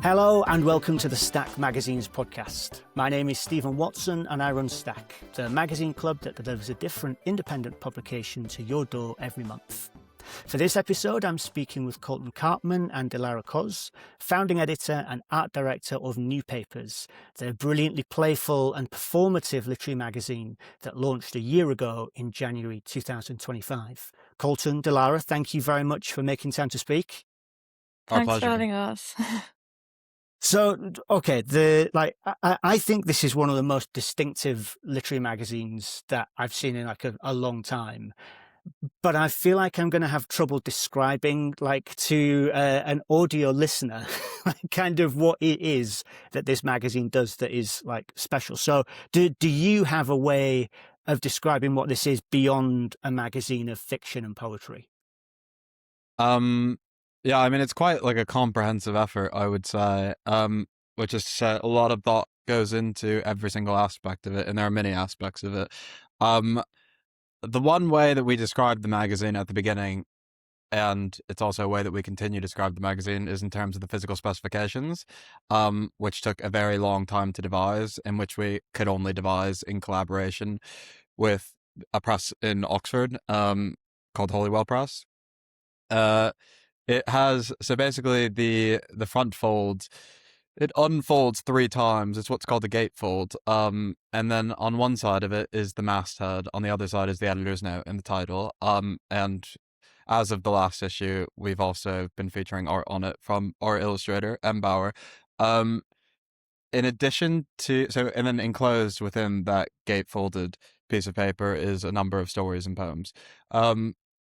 Hello and welcome to the Stack Magazine's podcast. My name is Stephen Watson and I run Stack, the magazine club that delivers a different independent publication to your door every month. For this episode, I'm speaking with Colton Karpman and Dilara Koz, founding editor and art director of New Papers, the brilliantly playful and performative literary magazine that launched a year ago in January 2025. Colton, Dilara, thank you very much for making time to speak. Our Thanks pleasure. for having us. So, okay, I think this is one of the most distinctive literary magazines that I've seen in a long time. But I feel like I'm going to have trouble describing to an audio listener kind of what it is that this magazine does that is special. So do you have a way of describing what this is beyond a magazine of fiction and poetry? Yeah, I mean, it's quite like a comprehensive effort, I would say, which is to say a lot of thought goes into every single aspect of it, and there are many aspects of it. The one way that we described the magazine at the beginning, and it's also a way that we continue to describe the magazine, is in terms of the physical specifications, which took a very long time to devise, and which we could only devise in collaboration with a press in Oxford called Holywell Press. It has, so basically the front fold, it unfolds 3 times. It's what's called the gatefold. And then on one side of it is the masthead. On the other side is the editor's note and the title. And as of the last issue, we've also been featuring art on it from our illustrator, M. Bauer. In addition to, and then enclosed within that gatefolded piece of paper is a number of stories and poems.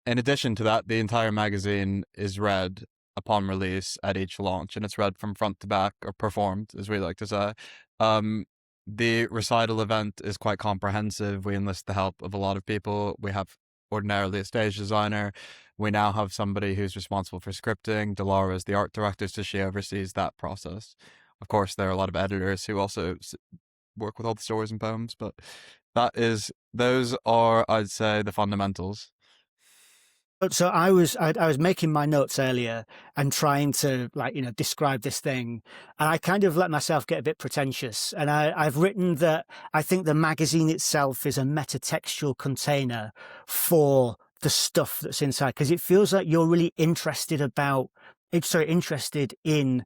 In addition to that, the entire magazine is read upon release at each launch, and it's read from front to back, or performed, as we like to say. The recital event is quite comprehensive. We enlist the help of a lot of people. We have ordinarily a stage designer. We now have somebody who's responsible for scripting. Dilara is the art director, so she oversees that process. Of course, there are a lot of editors who also work with all the stories and poems, but those are, I'd say, the fundamentals. So I was making my notes earlier and trying to describe this thing, and I kind of let myself get a bit pretentious. And I've written that I think the magazine itself is a metatextual container for the stuff that's inside, because it feels like you're really interested in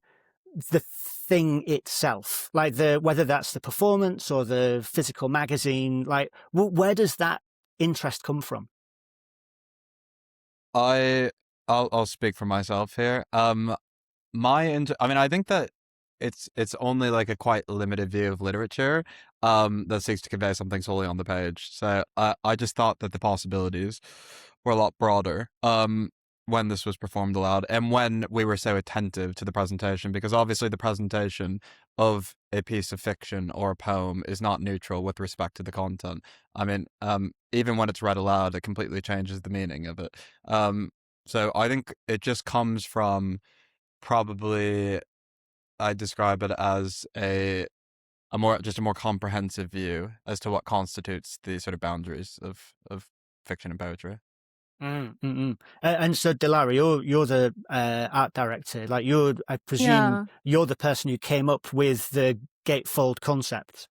the thing itself, whether that's the performance or the physical magazine. Where does that interest come from? I'll speak for myself here. I think that it's only a quite limited view of literature that seeks to convey something solely on the page. So I just thought that the possibilities were a lot broader when this was performed aloud, and when we were so attentive to the presentation, because obviously the presentation of a piece of fiction or a poem is not neutral with respect to the content. I mean, even when it's read aloud, it completely changes the meaning of it. So I think it just comes from, probably, I describe it as a more comprehensive view as to what constitutes the sort of boundaries of fiction and poetry. And so, Dilara, you're the art director. I presume you're the person who came up with the gatefold concept.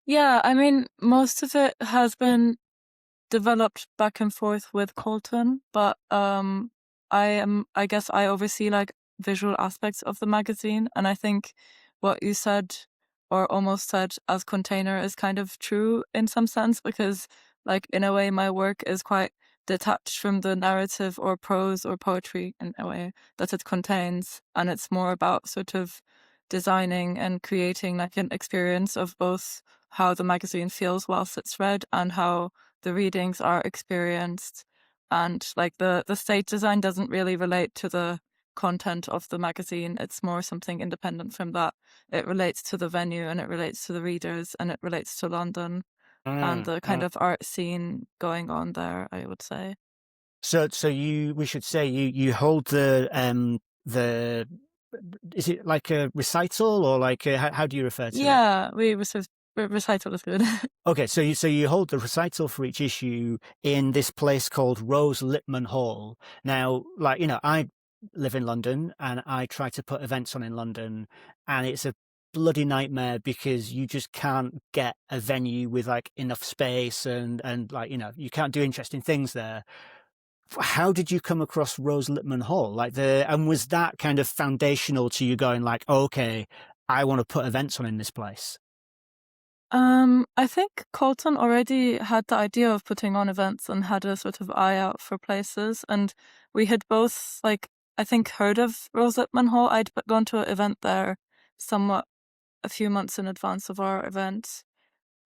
Yeah, I mean, most of it has been developed back and forth with Colton, but I guess I oversee visual aspects of the magazine, and I think what you said, or almost said, as container is kind of true in some sense, because in a way my work is quite detached from the narrative or prose or poetry in a way that it contains, and it's more about sort of designing and creating an experience of both how the magazine feels whilst it's read and how the readings are experienced. And the stage design doesn't really relate to the content of the magazine. It's more something independent from that. It relates to the venue, and it relates to the readers, and it relates to London and the kind of art scene going on there, I would say. So we should say you hold the is it like a recital, or how do you refer to it? Yeah, recital is good. Okay, so you hold the recital for each issue in this place called Rose Lipman Hall. Now, live in London and I try to put events on in London, and it's a bloody nightmare because you just can't get a venue with like enough space and like, you know, you can't do interesting things there. How did you come across Rose Lipman Hall? And was that kind of foundational to you going like, oh, okay, I want to put events on in this place? I think Colton already had the idea of putting on events and had a sort of eye out for places. And we had both, like, I think heard of Rose Lipman Hall. I'd gone to an event there somewhat a few months in advance of our event.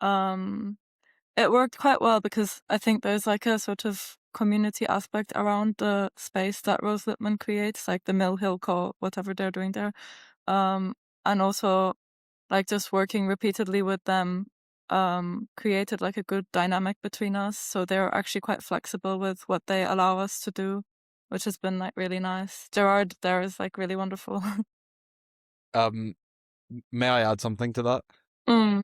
It worked quite well because I think there's like a sort of community aspect around the space that Rose Lipman creates, like the Mill Hill Co, whatever they're doing there. And also like just working repeatedly with them created like a good dynamic between us. So they're actually quite flexible with what they allow us to do, which has been like really nice. Gerard there is like really wonderful. May I add something to that? Mm.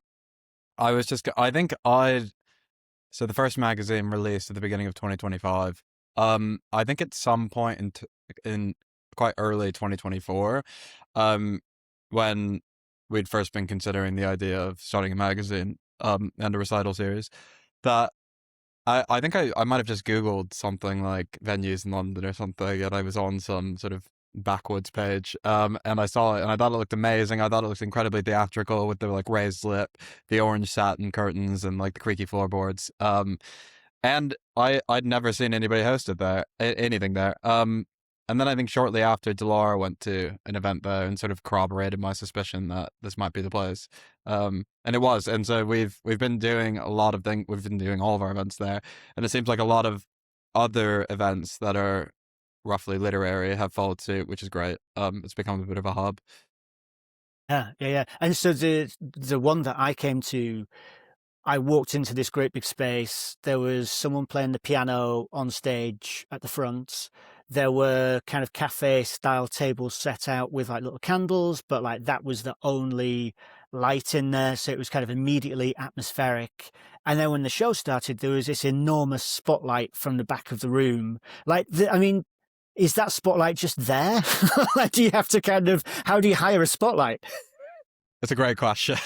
So the first magazine released at the beginning of 2025. I think at some point in quite early 2024, when we'd first been considering the idea of starting a magazine, and a recital series, that I think I might have just Googled something like venues in London or something, and I was on some sort of backwoods page, and I saw it, and I thought it looked amazing. I thought it looked incredibly theatrical with the like raised lip, the orange satin curtains, and like the creaky floorboards. And I'd never seen anybody host it there, anything there. And then I think shortly after, Dilara went to an event there and sort of corroborated my suspicion that this might be the place. And it was. And so we've been doing a lot of things. We've been doing all of our events there, and it seems like a lot of other events that are roughly literary have followed suit, which is great. It's become a bit of a hub. Yeah. And so the one that I came to, I walked into this great big space. There was someone playing the piano on stage at the front. There were kind of cafe style tables set out with like little candles, but like that was the only light in there. So it was kind of immediately atmospheric. And then when the show started, there was this enormous spotlight from the back of the room. Is that spotlight just there? Like, do you have to how do you hire a spotlight? It's a great question.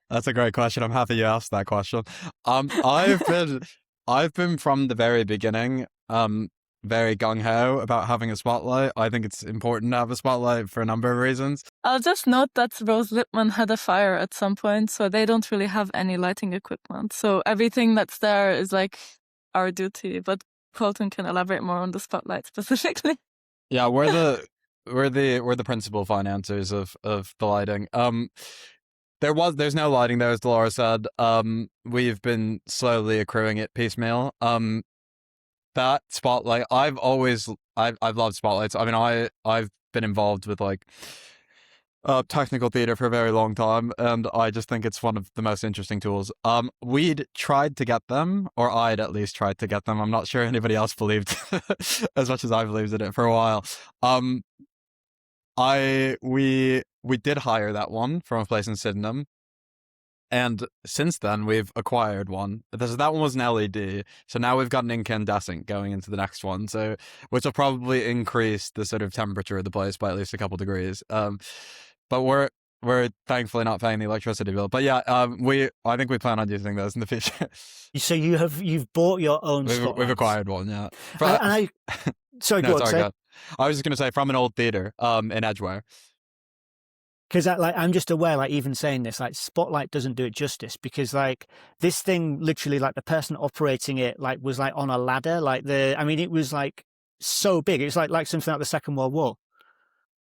That's a great question. I'm happy you asked that question. I've been from the very beginning, very gung-ho about having a spotlight. I think it's important to have a spotlight for a number of reasons. I'll just note that Rose Lipman had a fire at some point, so they don't really have any lighting equipment. So everything that's there is like our duty, but Colton can elaborate more on the spotlight specifically. Yeah, we're the principal financiers of the lighting. There's no lighting there, as Dilara said. We've been slowly accruing it piecemeal. That spotlight, I've loved spotlights. I mean, I've been involved with like technical theater for a very long time, and I just think it's one of the most interesting tools. We'd tried to get them, or I'd at least tried to get them. I'm not sure anybody else believed as much as I believed in it for a while. We did hire that one from a place in Sydenham, and since then we've acquired one. That one was an LED, so now we've got an incandescent going into the next one, so which will probably increase the sort of temperature of the place by at least a couple degrees. But we're thankfully not paying the electricity bill. But yeah, I think we plan on using those in the future. So you've bought your own spotlights. We've acquired one, yeah. Sorry, go on. I was just going to say from an old theatre in Edgware. Because I'm just aware, like even saying this, like spotlight doesn't do it justice, because like this thing, literally, like the person operating it, like was like on a ladder, it was like so big. It's like something like the Second World War.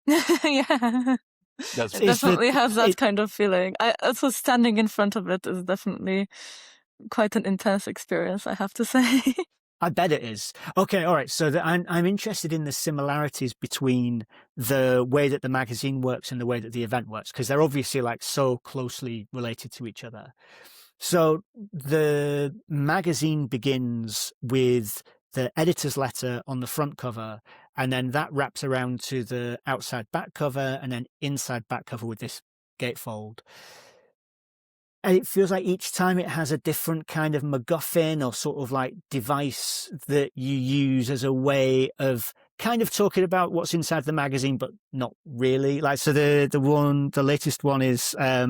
Yeah, it definitely has that kind of feeling. Also standing in front of it is definitely quite an intense experience, I have to say. I bet it is. Okay, all right. So I'm interested in the similarities between the way that the magazine works and the way that the event works, because they're obviously like so closely related to each other. So the magazine begins with the editor's letter on the front cover, and then that wraps around to the outside back cover, and then inside back cover with this gatefold. And it feels like each time it has a different kind of MacGuffin or sort of like device that you use as a way of kind of talking about what's inside the magazine, but not really. Like, so the latest one is a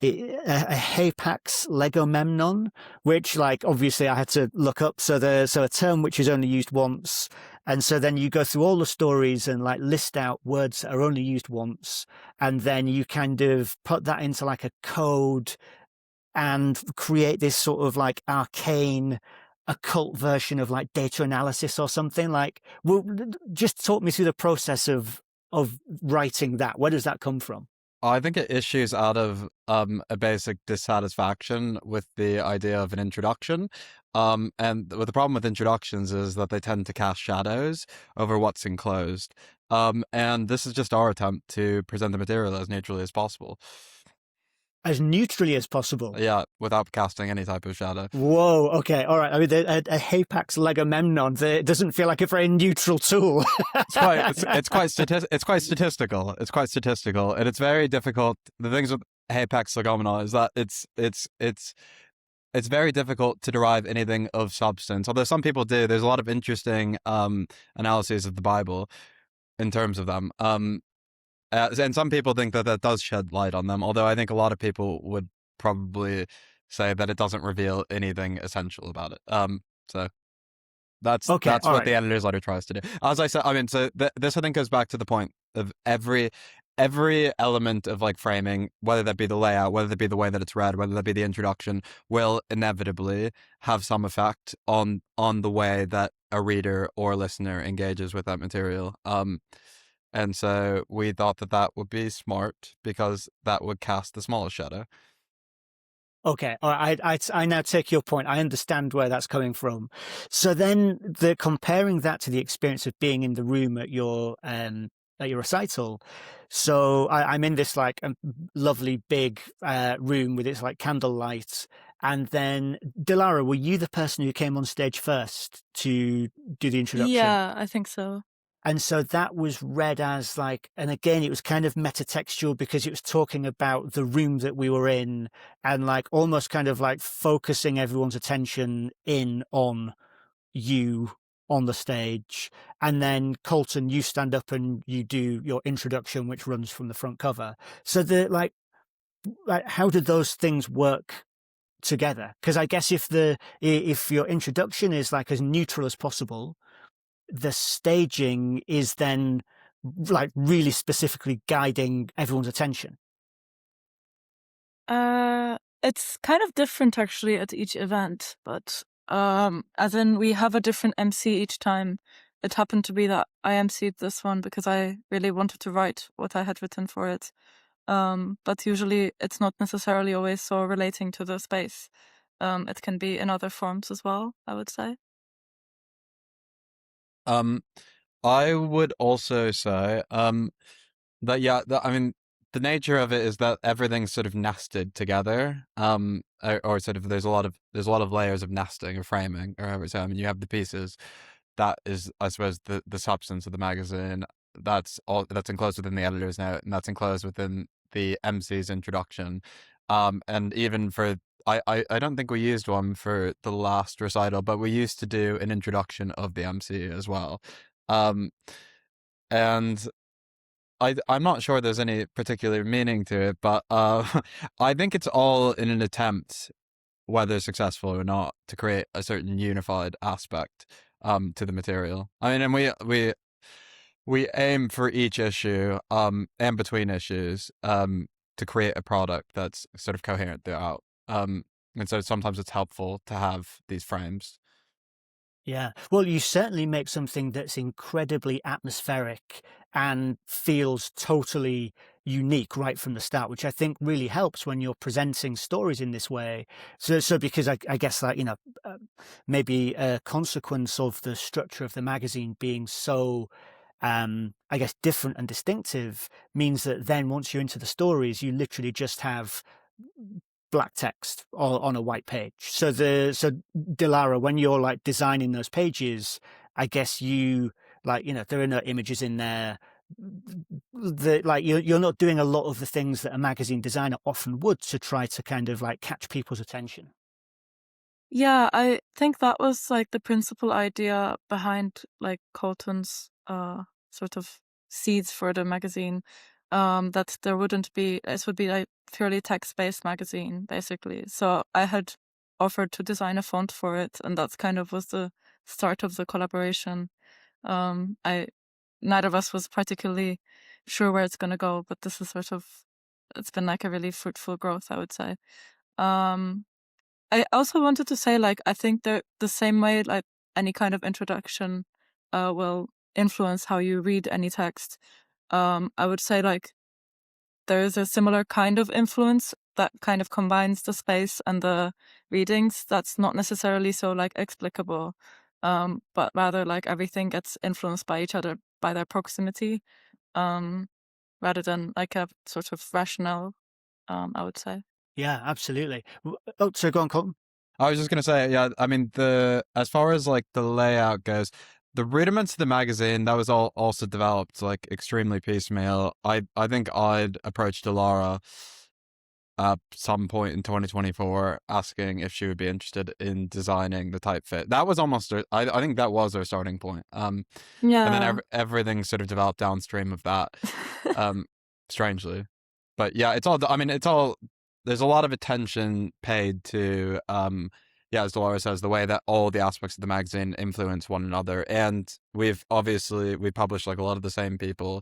Hapax Legomemnon, which, like, obviously I had to look up. So a term which is only used once, and so then you go through all the stories and like list out words that are only used once, and then you kind of put that into like a code and create this sort of like arcane occult version of like data analysis or something. Like, well, just talk me through the process of writing that. Where does that come from? I think it issues out of a basic dissatisfaction with the idea of an introduction. And the problem with introductions is that they tend to cast shadows over what's enclosed. And this is just our attempt to present the material as neutrally as possible. As neutrally as possible. Yeah, without casting any type of shadow. Whoa, okay, all right. I mean, a Hapax Legomemnon, it doesn't feel like a very neutral tool. It's quite statistical. It's quite statistical, and it's very difficult. The things with Hapax Legomena is that it's very difficult to derive anything of substance. Although some people do. There's a lot of interesting analyses of the Bible in terms of them. And some people think that does shed light on them, although I think a lot of people would probably say that it doesn't reveal anything essential about it. So that's what the editor's letter tries to do. As I said, I mean, so this I think goes back to the point of every element of like framing, whether that be the layout, whether that be the way that it's read, whether that be the introduction, will inevitably have some effect on the way that a reader or listener engages with that material. And so we thought that would be smart because that would cast the smallest shadow. Okay, all right. I now take your point. I understand where that's coming from. So then, comparing that to the experience of being in the room at your recital. So I'm in this like lovely big room with its like candlelight, and then Dilara, were you the person who came on stage first to do the introduction? Yeah, I think so. And so that was read as like, and again, it was kind of metatextual because it was talking about the room that we were in and like almost kind of like focusing everyone's attention in on you on the stage. And then Colton, you stand up and you do your introduction, which runs from the front cover. So like how did those things work together? Because I guess if your introduction is like as neutral as possible, the staging is then like really specifically guiding everyone's attention. It's kind of different actually at each event, but as in we have a different MC each time. It happened to be that I MC'd this one because I really wanted to write what I had written for it. But usually it's not necessarily always so relating to the space. It can be in other forms as well, I would say. I would also say that I mean the nature of it is that everything's sort of nested together, or sort of there's a lot of layers of nesting or framing or however. So I mean you have the pieces that is I suppose the substance of the magazine that's enclosed within the editor's note and that's enclosed within the MC's introduction, and even for I don't think we used one for the last recital, but we used to do an introduction of the MC as well. And I'm not sure there's any particular meaning to it, but I think it's all in an attempt, whether successful or not, to create a certain unified aspect to the material. I mean, and we aim for each issue and between issues to create a product that's sort of coherent throughout. And so sometimes it's helpful to have these frames. Yeah. Well, you certainly make something that's incredibly atmospheric and feels totally unique right from the start, which I think really helps when you're presenting stories in this way. So because I guess like, maybe a consequence of the structure of the magazine being so, I guess, different and distinctive means that then once you're into the stories, you literally just have black text on a white page. So Dilara, when you're like designing those pages, I guess you like, there are no images in there. Like you're not doing a lot of the things that a magazine designer often would to try to kind of like catch people's attention. Yeah, I think that was like the principal idea behind like Colton's sort of seeds for the magazine. That there wouldn't be, it would be like purely text-based magazine, basically. So I had offered to design a font for it, and that's kind of was the start of the collaboration. Neither of us was particularly sure where it's gonna go, but this is sort of, it's been like a really fruitful growth, I would say. I also wanted to say, like, I think that the same way, like, any kind of introduction will influence how you read any text. I would say, like, there is a similar kind of influence that kind of combines the space and the readings that's not necessarily so, like, explicable, but rather, like, everything gets influenced by each other, by their proximity, rather than, like, a sort of rationale, I would say. Yeah, absolutely. Oh, so go on, Colton. I was just gonna say, yeah, I mean, as far as like the layout goes, the rudiments of the magazine, that was all also developed like extremely piecemeal. I think I'd approached Dilara at some point in 2024 asking if she would be interested in designing the typeface. That was almost I think that was our starting point. And then everything sort of developed downstream of that, strangely. But yeah, it's all there's a lot of attention paid to yeah, as Dilara says, the way that all the aspects of the magazine influence one another. And we publish like a lot of the same people,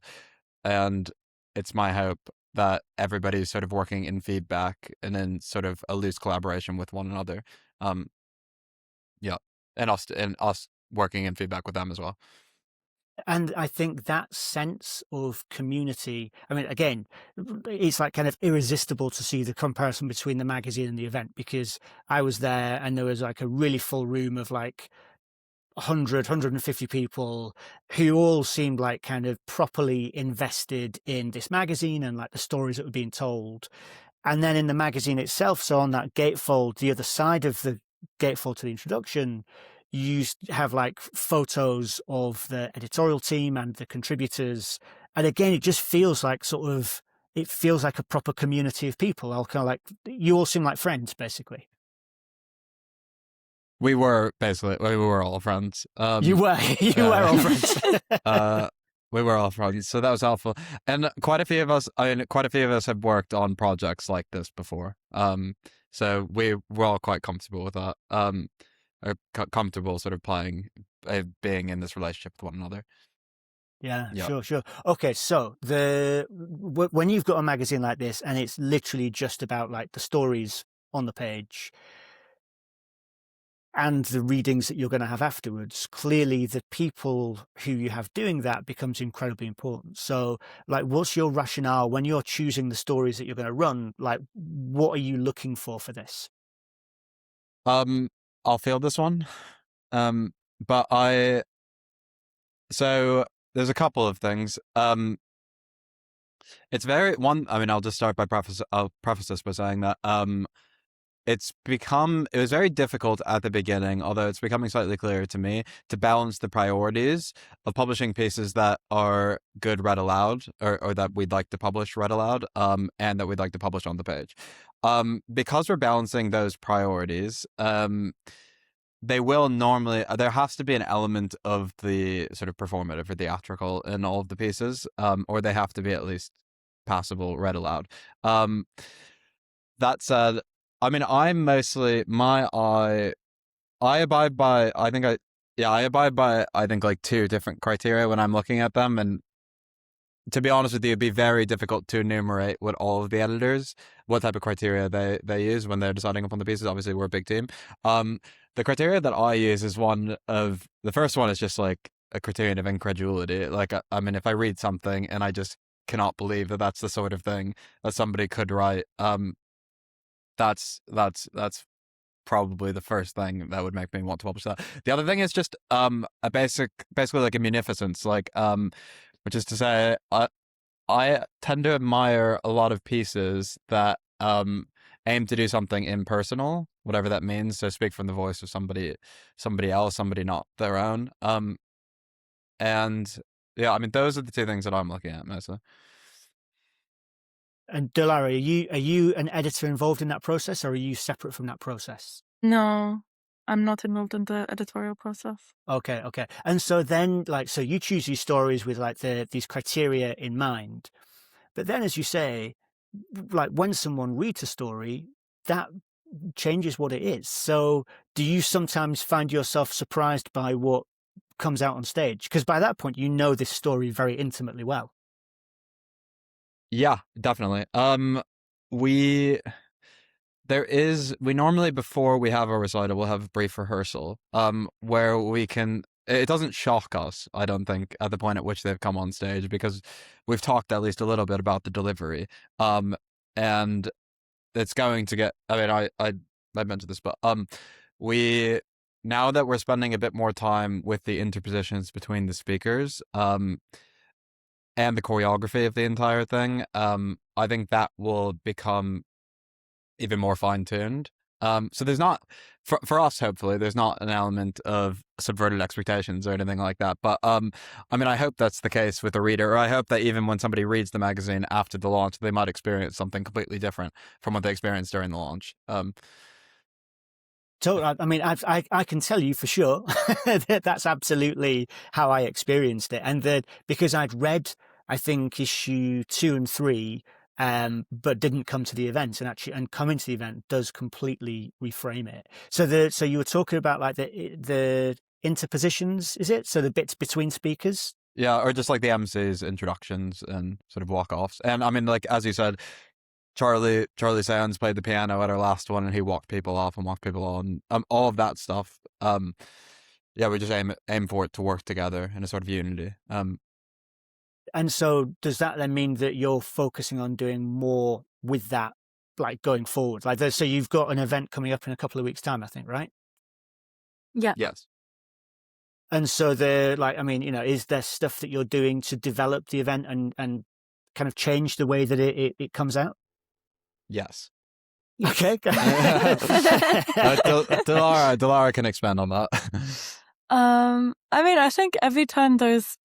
and it's my hope that everybody's sort of working in feedback and in sort of a loose collaboration with one another. Yeah, and us working in feedback with them as well. And I think that sense of community, I mean, again, it's like kind of irresistible to see the comparison between the magazine and the event, because I was there and there was like a really full room of like 100, 150 people who all seemed like kind of properly invested in this magazine and like the stories that were being told. And then in the magazine itself, so on that gatefold, the other side of the gatefold to the introduction, you have like photos of the editorial team and the contributors. And again, it just feels like it feels like a proper community of people. All kind of like, you all seem like friends, basically. We were all friends. You were all friends. We were all friends, so that was helpful. And quite a few of us have worked on projects like this before. So we're all quite comfortable with that. Are comfortable sort of being in this relationship with one another. Yeah, sure. Okay, so when you've got a magazine like this and it's literally just about like the stories on the page and the readings that you're going to have afterwards, clearly the people who you have doing that becomes incredibly important. So like, what's your rationale when you're choosing the stories that you're going to run? Like, what are you looking for this? I'll field this one. So there's a couple of things. It's I mean, I'll just start by I'll preface this by saying that, it was very difficult at the beginning, although it's becoming slightly clearer to me, to balance the priorities of publishing pieces that are good read aloud, or that we'd like to publish read aloud, and that we'd like to publish on the page. Because we're balancing those priorities, they will normally, there has to be an element of the sort of performative or theatrical in all of the pieces, or they have to be at least passable read aloud. That said, I mean, I abide by, I think like two different criteria when I'm looking at them. And to be honest with you, it'd be very difficult to enumerate what all of the editors, what type of criteria they use when they're deciding upon the pieces. Obviously, we're a big team. The criteria that I use is the first one is just like a criterion of incredulity. Like, I mean, if I read something and I just cannot believe that that's the sort of thing that somebody could write, that's probably the first thing that would make me want to publish that. The other thing is just basically like a munificence, like which is to say, I tend to admire a lot of pieces that aim to do something impersonal, whatever that means. So speak from the voice of somebody else, somebody not their own. And yeah, I mean, those are the two things that I'm looking at mostly. And Dilara, are you an editor involved in that process, or are you separate from that process? No, I'm not involved in the editorial process. Okay. And so then, like, so you choose these stories with like these criteria in mind, but then, as you say, like when someone reads a story, that changes what it is. So, do you sometimes find yourself surprised by what comes out on stage? Because by that point, you know this story very intimately well. Yeah, definitely. We normally, before we have a recital, we'll have a brief rehearsal, where we can. It doesn't shock us, I don't think, at the point at which they've come on stage, because we've talked at least a little bit about the delivery, and it's going to get. I mean, I mentioned this, but we now that we're spending a bit more time with the interpositions between the speakers, and the choreography of the entire thing, I think that will become even more fine-tuned. So there's not, for us, hopefully, there's not an element of subverted expectations or anything like that. But I mean, I hope that's the case with the reader, or I hope that even when somebody reads the magazine after the launch, they might experience something completely different from what they experienced during the launch. So, I mean, I can tell you for sure that that's absolutely how I experienced it. And that because I'd read, I think, issue 2 and 3, but didn't come to the event, and coming to the event does completely reframe it. So you were talking about like the interpositions, is it? So the bits between speakers? Yeah, or just like the MC's introductions and sort of walk-offs. And I mean, like, as you said, Charlie Sands played the piano at our last one, and he walked people off and walked people on. All of that stuff. Yeah, we just aim for it to work together in a sort of unity. And so does that then mean that you're focusing on doing more with that, like going forward? Like, so you've got an event coming up in a couple of weeks' time, I think, right? Yeah. Yes. And so I mean, is there stuff that you're doing to develop the event and kind of change the way that it comes out? Yes. Okay. Dilara can expand on that. I mean, I think every time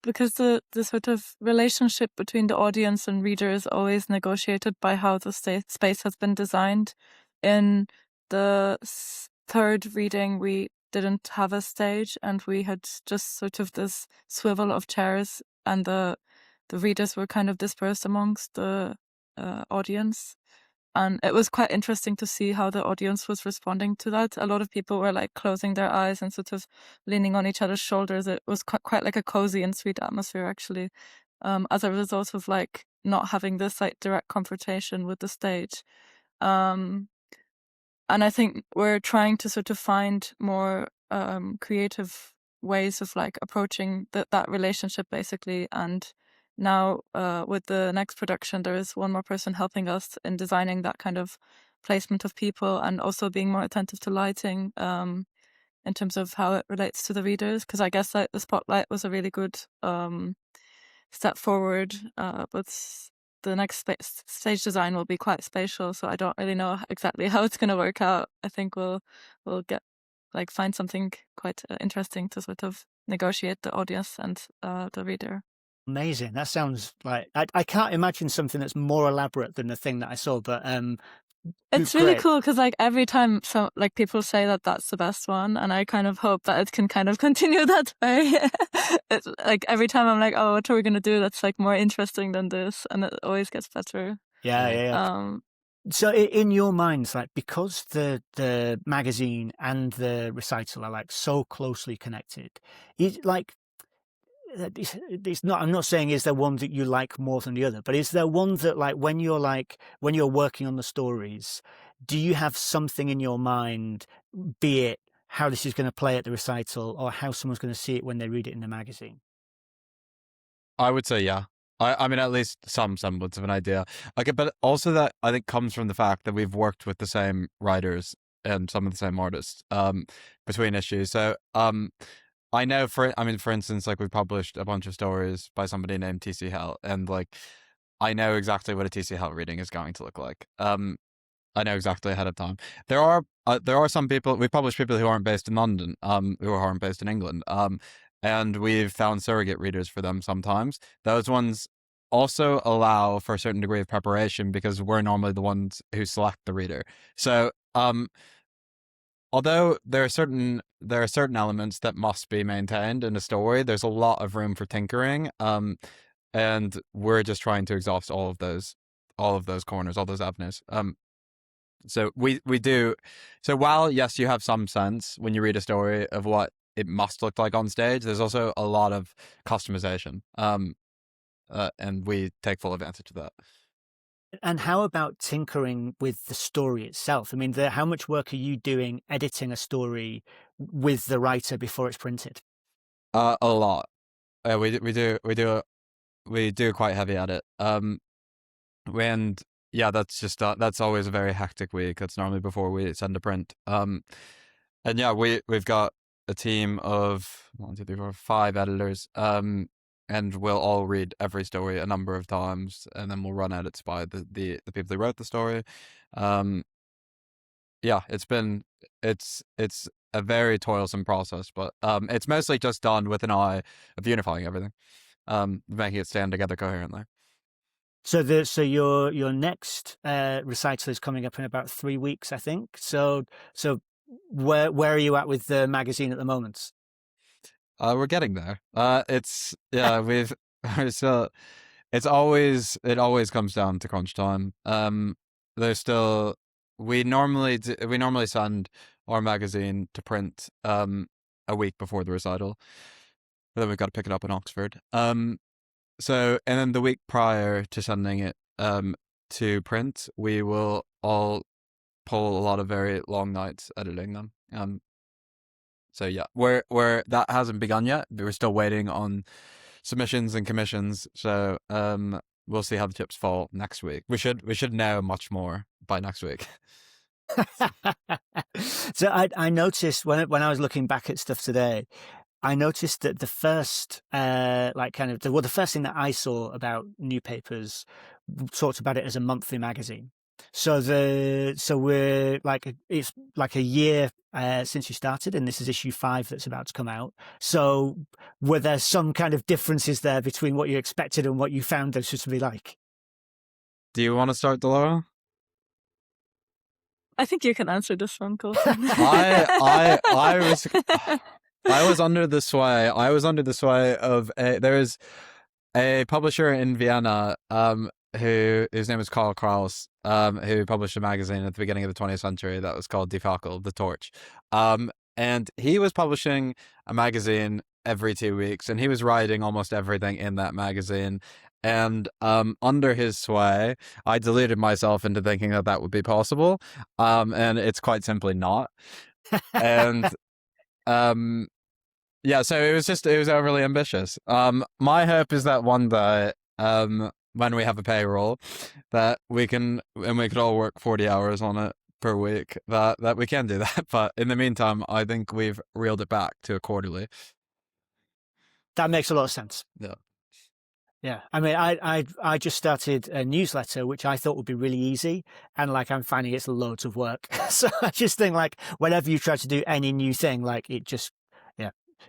because the sort of relationship between the audience and reader is always negotiated by how the space has been designed. In the third reading, we didn't have a stage, and we had just sort of this swivel of chairs, and the readers were kind of dispersed amongst the audience. And it was quite interesting to see how the audience was responding to that. A lot of people were like closing their eyes and sort of leaning on each other's shoulders. It was quite like a cozy and sweet atmosphere, actually, as a result of like not having this like direct confrontation with the stage. And I think we're trying to sort of find more creative ways of like approaching that relationship, basically. And now with the next production, there is one more person helping us in designing that kind of placement of people, and also being more attentive to lighting in terms of how it relates to the readers. Because I guess like the spotlight was a really good step forward, but the next stage design will be quite spatial, so I don't really know exactly how it's going to work out. I think we'll find something quite interesting to sort of negotiate the audience and the reader. Amazing. That sounds like I can't imagine something that's more elaborate than the thing that I saw, but it's really cool because like every time people say that that's the best one, and I kind of hope that it can kind of continue that way. It's like every time I'm like, oh, what are we gonna do that's like more interesting than this, and it always gets better. Yeah. So in your minds, like, because the magazine and the recital are like so closely connected, it's not, I'm not saying is there one that you like more than the other, but is there one that like when you're working on the stories, do you have something in your mind, be it how this is going to play at the recital or how someone's going to see it when they read it in the magazine? I would say yeah. I mean, at least some semblance of an idea. Okay, but also that I think comes from the fact that we've worked with the same writers and some of the same artists between issues. So I know for instance, like we published a bunch of stories by somebody named TC Hell, and like I know exactly what a TC Hell reading is going to look like. I know exactly ahead of time. There are some people, we publish people who aren't based in London, who aren't based in England, and we've found surrogate readers for them sometimes. Those ones also allow for a certain degree of preparation because we're normally the ones who select the reader. So although there are certain elements that must be maintained in a story, there's a lot of room for tinkering. And we're just trying to exhaust all of those corners, all those avenues. So we do. So while yes, you have some sense when you read a story of what it must look like on stage, there's also a lot of customization. And we take full advantage of that. And how about tinkering with the story itself? I mean, how much work are you doing editing a story with the writer before it's printed? A lot. We do quite heavy at it. And yeah, that's always a very hectic week. That's normally before we send a print. And yeah, we've got a team of 1, 2, 3, 4, 5 editors. And we'll all read every story a number of times, and then we'll run edits by the people who wrote the story. Yeah, it's a very toilsome process, but it's mostly just done with an eye of unifying everything, making it stand together coherently. So your next recital is coming up in about 3 weeks, I think. So where are you at with the magazine at the moment? We're getting there. It always comes down to crunch time. There's still we normally send our magazine to print a week before the recital. But then we've got to pick it up in Oxford. So and then the week prior to sending it to print, we will all pull a lot of very long nights editing them. So yeah, we're that hasn't begun yet. We're still waiting on submissions and commissions. So we'll see how the chips fall next week. We should know much more by next week. So I noticed when I was looking back at stuff today, I noticed that the first the first thing that I saw about New Papers talked about it as a monthly magazine. So we're it's like a year since you started, and this is issue 5 that's about to come out. So were there some kind of differences there between what you expected and what you found this to be like? Do you want to start, Dilara? I think you can answer this one, Colton. I was under the sway. Of there is a publisher in Vienna whose name is Karl Kraus, who published a magazine at the beginning of the 20th century that was called Die Fackel, The Torch. And he was publishing a magazine every 2 weeks, and he was writing almost everything in that magazine. And under his sway, I deluded myself into thinking that would be possible. And it's quite simply not. And yeah, so it was overly ambitious. My hope is that one day, when we have a payroll, that we could all work 40 hours on it per week, that we can do that. But in the meantime, I think we've reeled it back to a quarterly. That makes a lot of sense. Yeah. Yeah, I mean, I just started a newsletter, which I thought would be really easy, and I'm finding it's loads of work. So I just think whenever you try to do any new thing,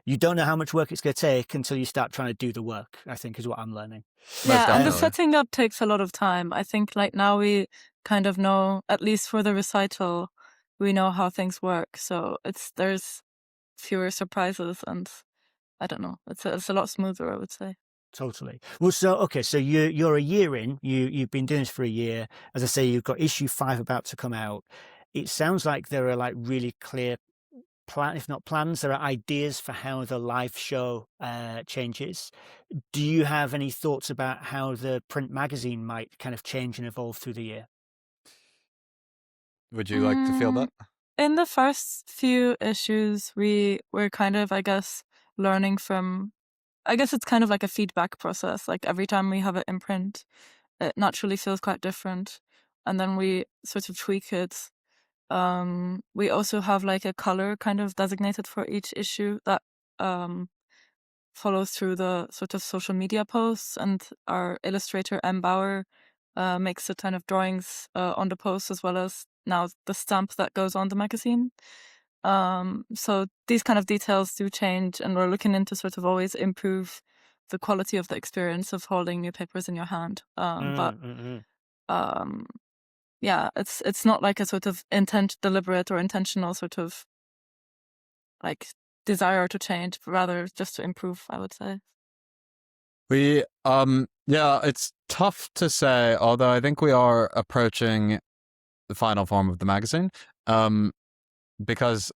you don't know how much work it's going to take until you start trying to do the work, I think is what I'm learning. Yeah, and the setting up takes a lot of time. I think now we kind of know, at least for the recital, we know how things work. So there's fewer surprises, and I don't know, it's a lot smoother, I would say. Totally. Well, so you're a year in. You've been doing this for a year. As I say, you've got issue 5 about to come out. It sounds like there are really clear if not plans, there are ideas for how the live show changes. Do you have any thoughts about how the print magazine might kind of change and evolve through the year? Would you like to feel that? In the first few issues, we're kind of, I guess, learning from. I guess it's kind of like a feedback process. Every time we have it in print, it naturally feels quite different, and then we sort of tweak it. We also have a color kind of designated for each issue that follows through the sort of social media posts, and our illustrator M. Bauer makes the kind of drawings on the posts, as well as now the stamp that goes on the magazine. So these kind of details do change, and we're looking into sort of always improve the quality of the experience of holding New Papers in your hand. yeah, it's not like a sort of deliberate or intentional sort of like desire to change, but rather just to improve, I would say. Yeah, it's tough to say, although I think we are approaching the final form of the magazine. Because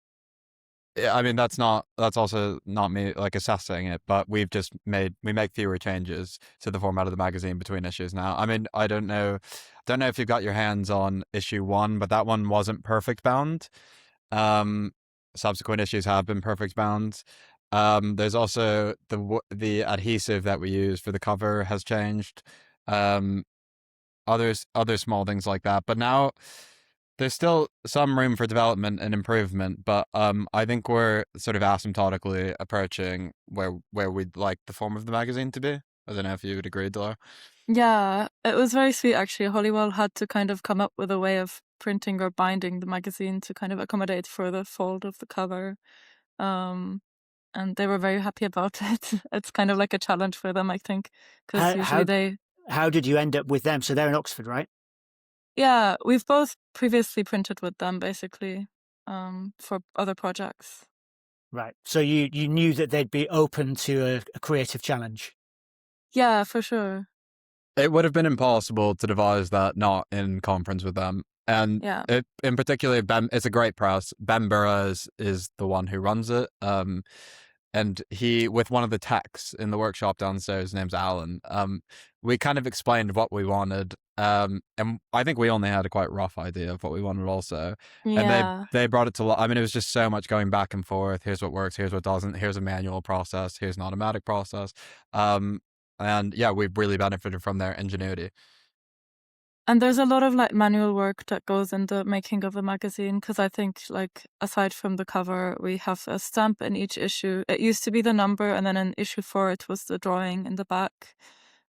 I mean that's also not me like assessing it, but we make fewer changes to the format of the magazine between issues now. I mean, I don't know if you've got your hands on issue 1, but that one wasn't perfect bound. Subsequent issues have been perfect bound. There's also the adhesive that we use for the cover has changed. Other small things like that, but now there's still some room for development and improvement, but I think we're sort of asymptotically approaching where we'd like the form of the magazine to be. I don't know if you would agree, Dilara. Yeah, it was very sweet actually. Hollywell had to kind of come up with a way of printing or binding the magazine to kind of accommodate for the fold of the cover. And they were very happy about it. It's kind of like a challenge for them, I think, because usually How did you end up with them? So they're in Oxford, right? Yeah, we've both previously printed with them, basically, for other projects. Right. So you knew that they'd be open to a creative challenge. Yeah, for sure. It would have been impossible to devise that not in conference with them. And Yeah. In particular, it's a great press. Ben Burra is the one who runs it. And he, with one of the techs in the workshop downstairs, his name's Alan, we kind of explained what we wanted. And I think we only had a quite rough idea of what we wanted also. Yeah. And they brought it to life. I mean, it was just so much going back and forth. Here's what works, here's what doesn't, here's a manual process, here's an automatic process. And yeah, we've really benefited from their ingenuity. And there's a lot of like manual work that goes in the making of the magazine, because I think like aside from the cover, we have a stamp in each issue. It used to be the number, and then in issue 4 it was the drawing in the back.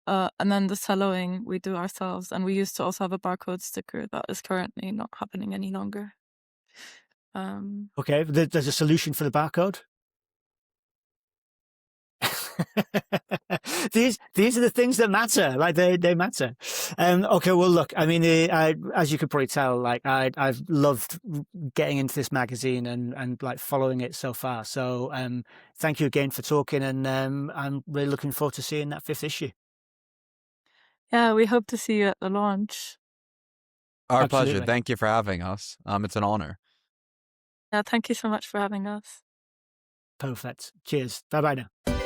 And then the celloing we do ourselves, and we used to also have a barcode sticker that is currently not happening any longer. Okay, there's a solution for the barcode. These are the things that matter. Like they matter. Okay, well, look. I mean, as you could probably tell, like I've loved getting into this magazine and like following it so far. So thank you again for talking, and I'm really looking forward to seeing that 5th issue. Yeah, we hope to see you at the launch. Our Absolutely. pleasure. Thank you for having us. It's an honor. Yeah, thank you so much for having us. Perfect. Cheers. Bye bye now.